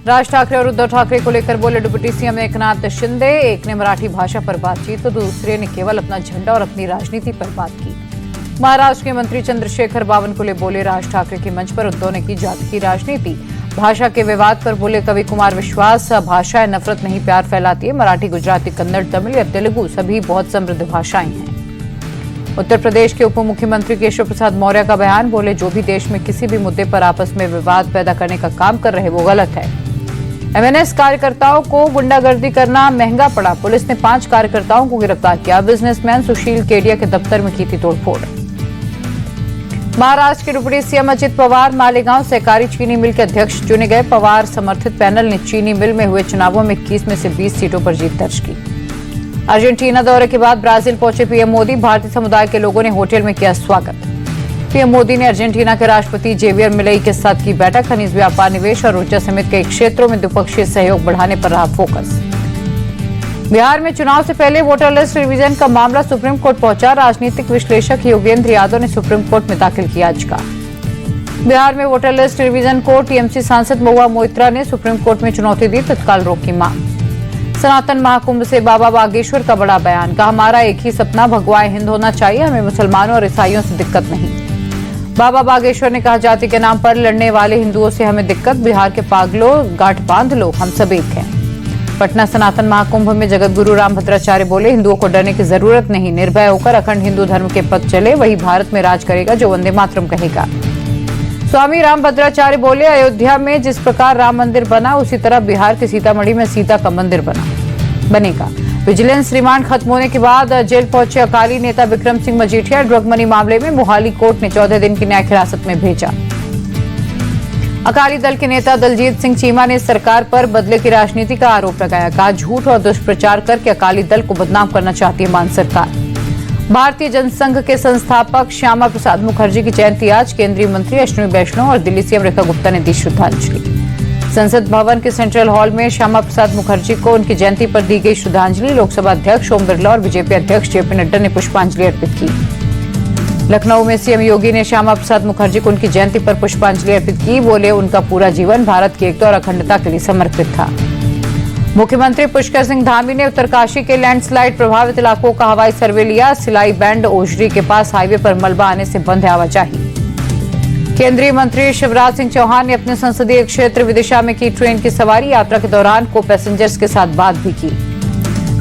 राज ठाकरे और उद्धव ठाकरे को लेकर बोले डिप्टी सीएम एकनाथ शिंदे। एक ने मराठी भाषा पर बातचीत तो दूसरे ने केवल अपना झंडा और अपनी राजनीति पर बात की। महाराष्ट्र के मंत्री चंद्रशेखर बावनकुले बोले राज ठाकरे के मंच पर उद्धव ने की जाति की राजनीति। भाषा के विवाद पर बोले कवि कुमार विश्वास, भाषाएं नफरत नहीं प्यार फैलाती है। मराठी, गुजराती, कन्नड़, तमिल या तेलुगु सभी बहुत समृद्ध भाषाएं हैं। उत्तर प्रदेश के उप मुख्यमंत्री केशव प्रसाद मौर्य का बयान, बोले जो भी देश में किसी भी मुद्दे पर आपस में विवाद पैदा करने का काम कर रहे वो गलत है। एमएनएस कार्यकर्ताओं को गुंडागर्दी करना महंगा पड़ा। पुलिस ने 5 कार्यकर्ताओं को गिरफ्तार किया। बिजनेसमैन सुशील केडिया के दफ्तर में की थी तोड़फोड़। महाराष्ट्र के डिप्टी सीएम अजित पवार मालेगांव सहकारी चीनी मिल के अध्यक्ष चुने गए। पवार समर्थित पैनल ने चीनी मिल में हुए चुनावों में 21 में से 20 सीटों पर जीत दर्ज की। अर्जेंटीना दौरे के बाद ब्राजील पहुंचे पीएम मोदी। भारतीय समुदाय के लोगों ने होटल में किया स्वागत। पीएम मोदी ने अर्जेंटीना के राष्ट्रपति जेवियर मिलेई के साथ की बैठक। खनिज, व्यापार, निवेश और ऊर्जा समेत कई क्षेत्रों में द्विपक्षीय सहयोग बढ़ाने पर रहा फोकस। बिहार में चुनाव से पहले वोटर लिस्ट रिवीजन का मामला सुप्रीम कोर्ट पहुंचा। राजनीतिक विश्लेषक योगेंद्र यादव ने सुप्रीम कोर्ट में दाखिल किया याचिका। बिहार में वोटर लिस्ट रिवीजन को टीएमसी सांसद महुआ मोइत्रा ने सुप्रीम कोर्ट में चुनौती दी। तत्काल रोक की मांग। सनातन महाकुंभ से बाबा बागेश्वर का बड़ा बयान, कहा हमारा एक ही सपना भगवाए हिंद होना चाहिए, हमें मुसलमानों और ईसाइयों से दिक्कत नहीं। बाबा बागेश्वर ने कहा जाति के नाम पर लड़ने वाले हिंदुओं से हमें दिक्कत, बिहार के पागलों गांठ बांध लो, हम सब एक हैं। पटना सनातन महाकुंभ में जगत गुरु रामभद्राचार्य बोले हिंदुओं को डरने की जरूरत नहीं, निर्भय होकर अखंड हिंदू धर्म के पथ चले, वही भारत में राज करेगा जो वंदे मातरम कहेगा। स्वामी रामभद्राचार्य बोले अयोध्या में जिस प्रकार राम मंदिर बना उसी तरह बिहार के सीतामढ़ी में सीता का मंदिर बनेगा। विजिलेंस रिमांड खत्म होने के बाद जेल पहुंचे अकाली नेता विक्रम सिंह मजीठिया। ड्रग मनी मामले में मोहाली कोर्ट ने 14 दिन की न्यायिक हिरासत में भेजा। अकाली दल के नेता दलजीत सिंह चीमा ने सरकार पर बदले की राजनीति का आरोप लगाया। कहा झूठ और दुष्प्रचार करके अकाली दल को बदनाम करना चाहती है मान सरकार। भारतीय जनसंघ के संस्थापक श्यामा प्रसाद मुखर्जी की जयंती आज। केंद्रीय मंत्री अश्विनी वैष्णव और दिल्ली सीएम रेखा गुप्ता ने दी श्रद्धांजलि। संसद भवन के सेंट्रल हॉल में श्यामा प्रसाद मुखर्जी को उनकी जयंती पर दी गई श्रद्धांजलि। लोकसभा अध्यक्ष ओम बिरला और बीजेपी अध्यक्ष जेपी नड्डा ने पुष्पांजलि अर्पित की। लखनऊ में सीएम योगी ने श्यामा प्रसाद मुखर्जी को उनकी जयंती पर पुष्पांजलि अर्पित की। बोले उनका पूरा जीवन भारत की एकता और अखंडता के लिए समर्पित था। मुख्यमंत्री पुष्कर सिंह धामी ने उत्तरकाशी के लैंडस्लाइड प्रभावित इलाकों का हवाई सर्वे लिया। सिलाई बैंड ओजरी के पास हाईवे पर मलबा आने से बंद है आवाजाही। केंद्रीय मंत्री शिवराज सिंह चौहान ने अपने संसदीय क्षेत्र विदिशा में की ट्रेन की सवारी। यात्रा के दौरान को पैसेंजर्स के साथ बात भी की।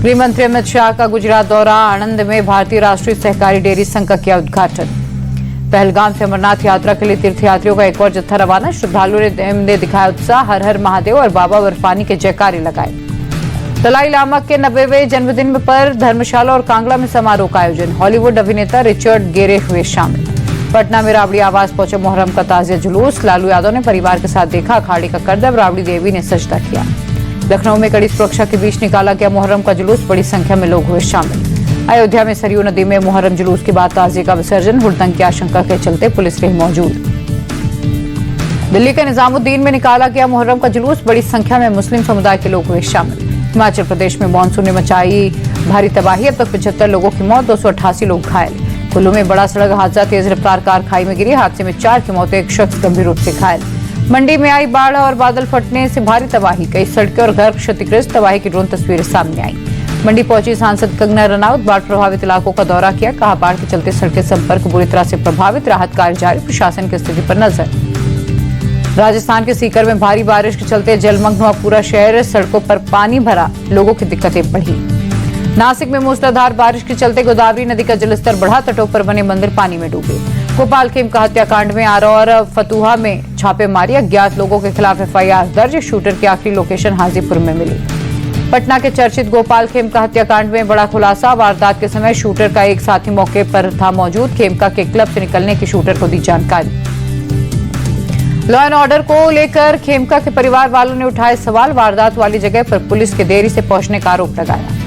गृह मंत्री अमित शाह का गुजरात दौरा। आणंद में भारतीय राष्ट्रीय सहकारी डेयरी संघ का किया उद्घाटन। पहलगाम से अमरनाथ यात्रा के लिए तीर्थयात्रियों का एक और जत्था रवाना। श्रद्धालुओं ने दिखाया उत्साह। हर हर महादेव और बाबा बर्फानी के जयकारे लगाए। दलाई लामा के 90वें जन्मदिन पर धर्मशाला और कांगड़ा में समारोह का आयोजन। हॉलीवुड अभिनेता रिचर्ड गेरे हुए शामिल। पटना में राबड़ी आवास पहुंचे मुहर्रम का ताजिया जुलूस। लालू यादव ने परिवार के साथ देखा अखाड़े का करतब। राबड़ी देवी ने सजदा किया। लखनऊ में कड़ी सुरक्षा के बीच निकाला गया मुहर्रम का जुलूस। बड़ी संख्या में लोग हुए शामिल। अयोध्या में सरयू नदी में मुहर्रम जुलूस के बाद ताजिए का विसर्जन। हुड़दंग की आशंका के चलते पुलिस रही मौजूद। दिल्ली के निजामुद्दीन में निकाला गया मुहर्रम का जुलूस। बड़ी संख्या में मुस्लिम समुदाय के लोग हुए शामिल। हिमाचल प्रदेश में मानसून ने मचाई भारी तबाही। अब तक 75 लोगों की मौत, 288 लोग घायल। कुल्लू में बड़ा सड़क हादसा। तेज रफ्तार कार खाई में गिरी। हादसे में 4 की मौत, एक शख्स गंभीर रूप से घायल। मंडी में आई बाढ़ और बादल फटने से भारी तबाही। कई सड़कें और घर क्षतिग्रस्त। तबाही की ड्रोन तस्वीरें सामने आई। मंडी पहुंची सांसद कंगना रनौत। बाढ़ प्रभावित इलाकों का दौरा किया। कहा बाढ़ के चलते सड़कें संपर्क बुरी तरह से प्रभावित। राहत कार्य जारी। प्रशासन की स्थिति पर नजर। राजस्थान के सीकर में भारी बारिश के चलते जलमग्न हुआ पूरा शहर। सड़कों पर पानी भरा, लोगों की दिक्कतें बढ़ी। नासिक में मूसलाधार बारिश के चलते गोदावरी नदी का जलस्तर बढ़ा। तटों पर बने मंदिर पानी में डूबे। गोपाल खेमका हत्याकांड में आरौर फतुहा में छापेमारी। अज्ञात लोगों के खिलाफ एफआईआर दर्ज। शूटर की आखिरी लोकेशन हाजीपुर में मिली। पटना के चर्चित गोपाल खेमका हत्याकांड में बड़ा खुलासा। वारदात के समय शूटर का एक साथी मौके पर था मौजूद। खेमका के क्लब से निकलने की शूटर को दी जानकारी। लॉ एंड ऑर्डर को लेकर खेमका के परिवार वालों ने उठाए सवाल। वारदात वाली जगह पर पुलिस के देरी से पहुंचने का आरोप लगाया।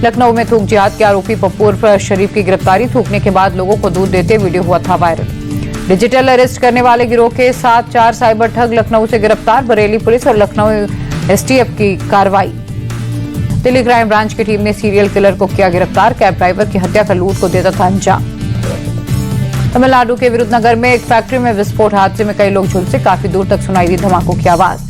लखनऊ में थूक जिहाद के आरोपी पप्पूर शरीफ की गिरफ्तारी। थूकने के बाद लोगों को दूध देते वीडियो हुआ था वायरल। डिजिटल अरेस्ट करने वाले गिरोह के साथ 4 साइबर ठग लखनऊ से गिरफ्तार। बरेली पुलिस और लखनऊ एसटीएफ की कार्रवाई। दिल्ली क्राइम ब्रांच की टीम ने सीरियल किलर को किया गिरफ्तार। कैब ड्राइवर की हत्या कर लूट को देता था अंजाम। तमिलनाडु के विरुद्धनगर में एक फैक्ट्री में विस्फोट। हादसे में कई लोग झुलसे। काफी दूर तक सुनाई दी धमाकों की आवाज।